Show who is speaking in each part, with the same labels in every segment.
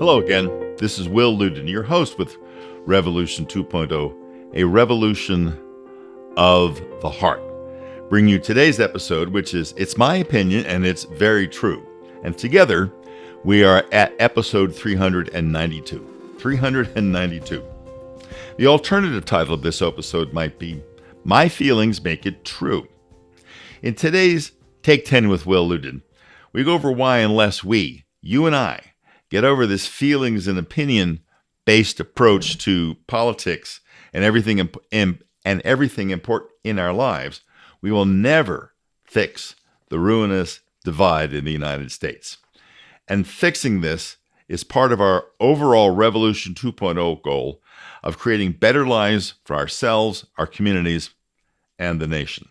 Speaker 1: Hello again. This is Will Luden, your host with Revolution 2.0, a revolution of the heart. Bring you today's episode, which is It's My Opinion and It's Very True. And together, we are at episode 392. 392. The alternative title of this episode might be My Feelings Make It True. In today's Take 10 with Will Luden, we go over why unless we, you and I, get over this feelings and opinion-based approach to politics and everything important in our lives, we will never fix the ruinous divide in the United States. And fixing this is part of our overall Revolution 2.0 goal of creating better lives for ourselves, our communities, and the nation.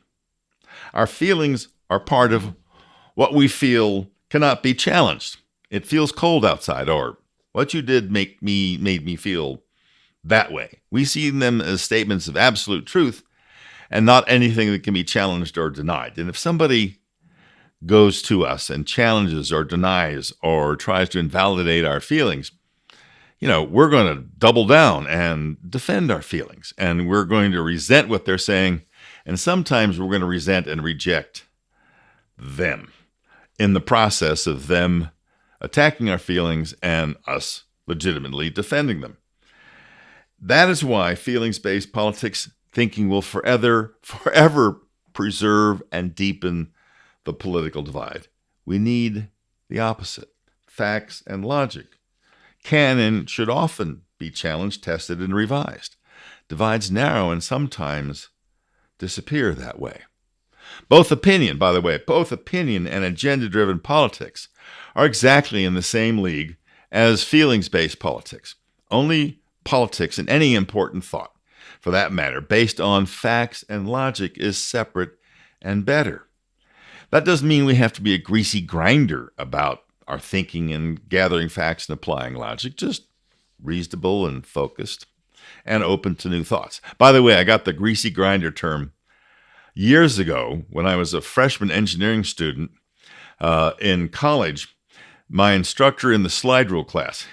Speaker 1: Our feelings are part of what we feel cannot be challenged. It feels cold outside, or what you did made me feel that way. We see them as statements of absolute truth and not anything that can be challenged or denied. And if somebody goes to us and challenges or denies or tries to invalidate our feelings, we're going to double down and defend our feelings. And we're going to resent what they're saying. And sometimes we're going to resent and reject them in the process of them attacking our feelings and us legitimately defending them. That is why feelings-based politics thinking will forever preserve and deepen the political divide. We need the opposite. Facts and logic can and should often be challenged, tested, and revised. Divides narrow and sometimes disappear that way. Both opinion and agenda-driven politics are exactly in the same league as feelings-based politics. Only politics in any important thought, for that matter, based on facts and logic, is separate and better. That doesn't mean we have to be a greasy grinder about our thinking and gathering facts and applying logic, just reasonable and focused and open to new thoughts. By the way, I got the greasy grinder term years ago when I was a freshman engineering student in college. My instructor in the slide rule class,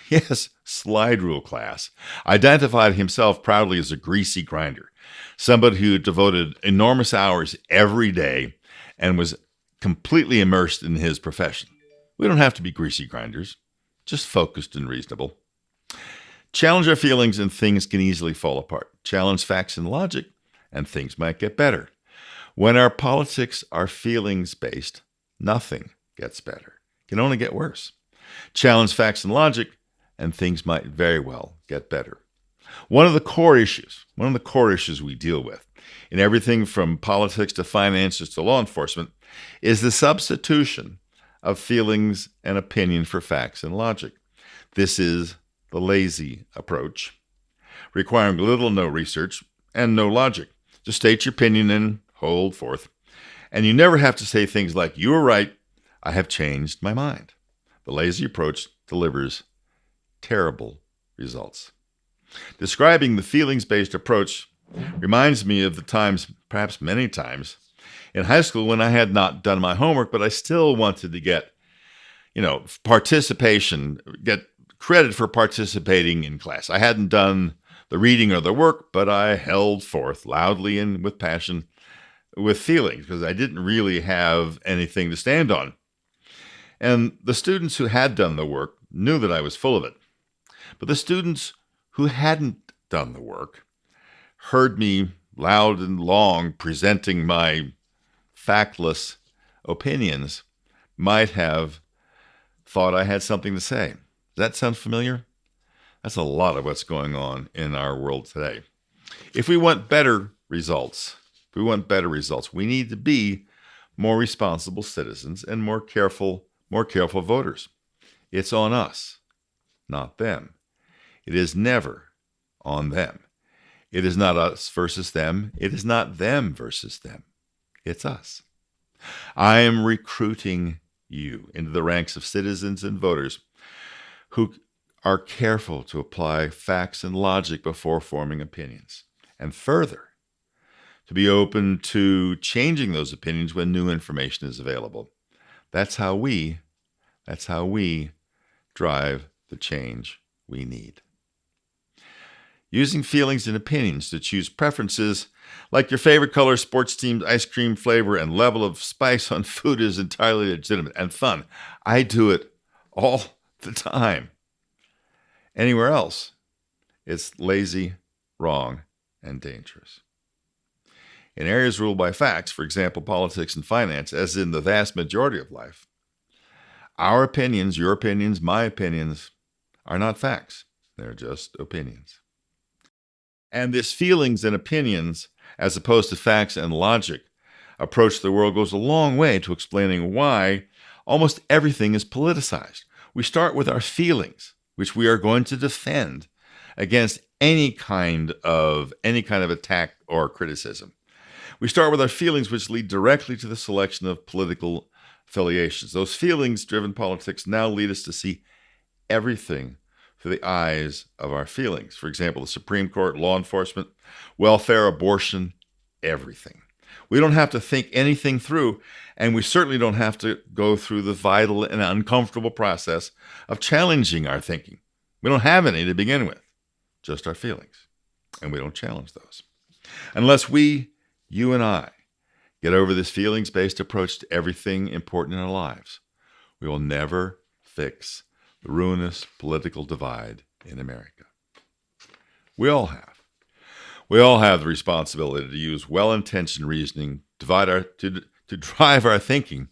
Speaker 1: identified himself proudly as a greasy grinder, somebody who devoted enormous hours every day and was completely immersed in his profession. We don't have to be greasy grinders, just focused and reasonable. Challenge our feelings and things can easily fall apart. Challenge facts and logic and things might get better. When our politics are feelings-based, nothing gets better. It can only get worse. Challenge facts and logic, and things might very well get better. One of the core issues we deal with in everything from politics to finances to law enforcement is the substitution of feelings and opinion for facts and logic. This is the lazy approach, requiring little or no research and no logic. Just state your opinion and hold forth. And you never have to say things like, "You were right, I have changed my mind." The lazy approach delivers terrible results. Describing the feelings-based approach reminds me of the times, perhaps many times, in high school when I had not done my homework, but I still wanted to get, participation, get credit for participating in class. I hadn't done the reading or the work, but I held forth loudly and with passion, with feelings, because I didn't really have anything to stand on. And the students who had done the work knew that I was full of it. But the students who hadn't done the work heard me loud and long presenting my factless opinions, might have thought I had something to say. Does that sound familiar? That's a lot of what's going on in our world today. If we want better results, we need to be more responsible citizens and more careful voters. It's on us, not them. It is never on them. It is not us versus them. It is not them versus them. It's us. I am recruiting you into the ranks of citizens and voters who are careful to apply facts and logic before forming opinions. And further, to be open to changing those opinions when new information is available. That's how we drive the change we need. Using feelings and opinions to choose preferences like your favorite color, sports team, ice cream flavor, and level of spice on food is entirely legitimate and fun. I do it all the time. Anywhere else, it's lazy, wrong, and dangerous. In areas ruled by facts, for example, politics and finance, as in the vast majority of life, our opinions, your opinions, my opinions, are not facts. They're just opinions. And this feelings and opinions, as opposed to facts and logic, approach to the world goes a long way to explaining why almost everything is politicized. We start with our feelings, which we are going to defend against any kind of attack or criticism. We start with our feelings, which lead directly to the selection of political affiliations. Those feelings-driven politics now lead us to see everything through the eyes of our feelings. For example, the Supreme Court, law enforcement, welfare, abortion, everything. We don't have to think anything through, and we certainly don't have to go through the vital and uncomfortable process of challenging our thinking. We don't have any to begin with, just our feelings, and we don't challenge those. Unless we, you and I, get over this feelings-based approach to everything important in our lives, we will never fix the ruinous political divide in America. We all have the responsibility to use well-intentioned reasoning to drive our thinking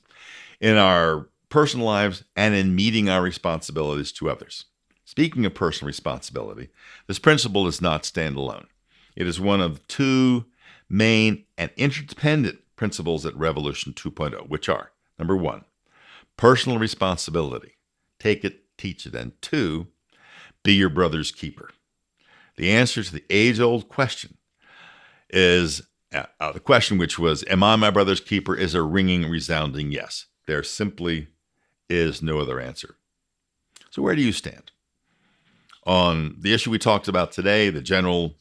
Speaker 1: in our personal lives and in meeting our responsibilities to others. Speaking of personal responsibility, this principle does not stand alone. It is one of two main and interdependent principles at Revolution 2.0, which are, number one, personal responsibility. Take it, teach it. And two, be your brother's keeper. The answer to the age-old question is, the question which was, am I my brother's keeper, is a ringing, resounding yes. There simply is no other answer. So where do you stand on the issue we talked about today, the general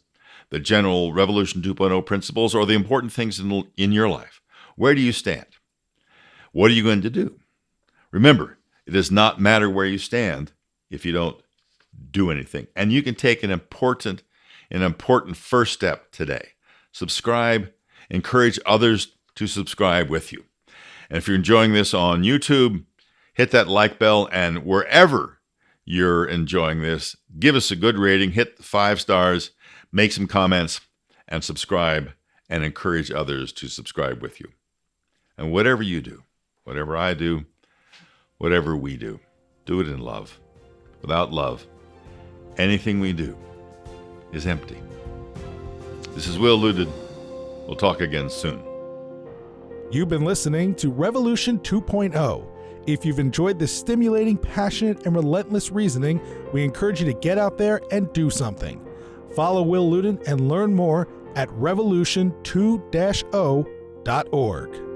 Speaker 1: Revolution 2.0 principles, or the important things in your life? Where do you stand? What are you going to do? Remember, it does not matter where you stand if you don't do anything. And you can take an important first step today. Subscribe, encourage others to subscribe with you. And if you're enjoying this on YouTube, hit that like bell, and wherever you're enjoying this, give us a good rating, hit the 5 stars, make some comments, and subscribe, and encourage others to subscribe with you. And whatever you do, whatever I do, whatever we do, do it in love. Without love, anything we do is empty. This is Will Luden. We'll talk again soon.
Speaker 2: You've been listening to Revolution 2.0. If you've enjoyed this stimulating, passionate, and relentless reasoning, we encourage you to get out there and do something. Follow Will Luden and learn more at revolution2-0.org.